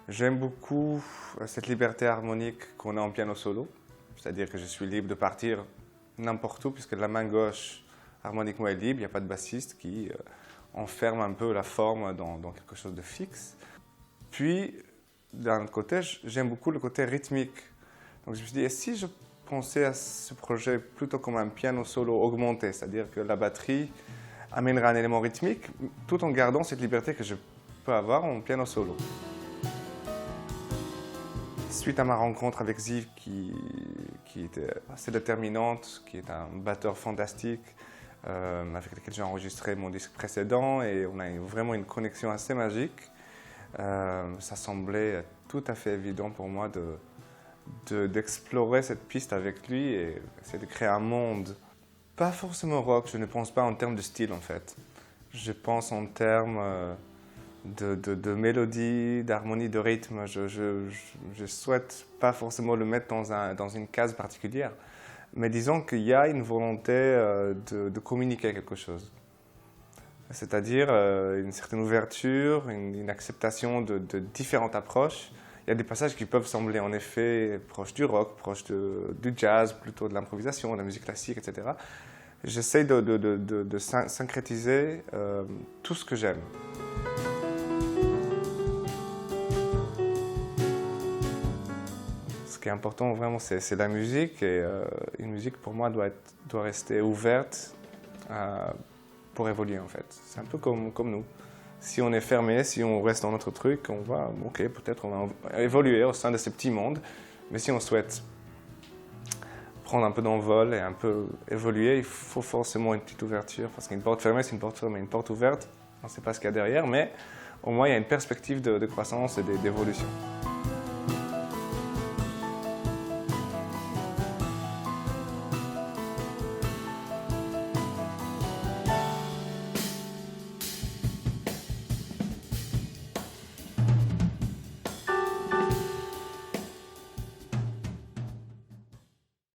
J'aime beaucoup cette liberté harmonique qu'on a en piano solo, c'est-à-dire que je suis libre de partir n'importe où puisque la main gauche harmoniquement est libre, il n'y a pas de bassiste qui enferme un peu la forme dans quelque chose de fixe. Puis, d'un autre côté, j'aime beaucoup le côté rythmique. Donc je me suis dit, et si je pensais à ce projet plutôt comme un piano solo augmenté, c'est-à-dire que la batterie amènera un élément rythmique tout en gardant cette liberté que je peux avoir en piano solo. Suite à ma rencontre avec Ziv, qui était assez déterminante, qui est un batteur fantastique, avec lequel j'ai enregistré mon disque précédent et on a vraiment une connexion assez magique, ça semblait tout à fait évident pour moi d'explorer cette piste avec lui et essayer de créer un monde. Pas forcément rock, je ne pense pas en termes de style en fait. Je pense en termes de mélodie, d'harmonie, de rythme. Je souhaite pas forcément le mettre dans une case particulière, mais disons qu'il y a une volonté de communiquer quelque chose. C'est-à-dire une certaine ouverture, une acceptation de différentes approches. Il y a des passages qui peuvent sembler en effet proches du rock, proches du jazz, plutôt de l'improvisation, de la musique classique, etc. J'essaie de syncrétiser tout ce que j'aime. Ce qui est important vraiment, c'est la musique et une musique pour moi doit rester ouverte pour évoluer en fait. C'est un peu comme nous. Si on est fermé, si on reste dans notre truc, on va, ok, peut-être on va évoluer au sein de ce petit monde, mais si on souhaite prendre un peu d'envol et un peu évoluer, il faut forcément une petite ouverture, parce qu'une porte fermée, c'est une porte fermée. Une porte ouverte, on ne sait pas ce qu'il y a derrière, mais au moins il y a une perspective de croissance et d'évolution.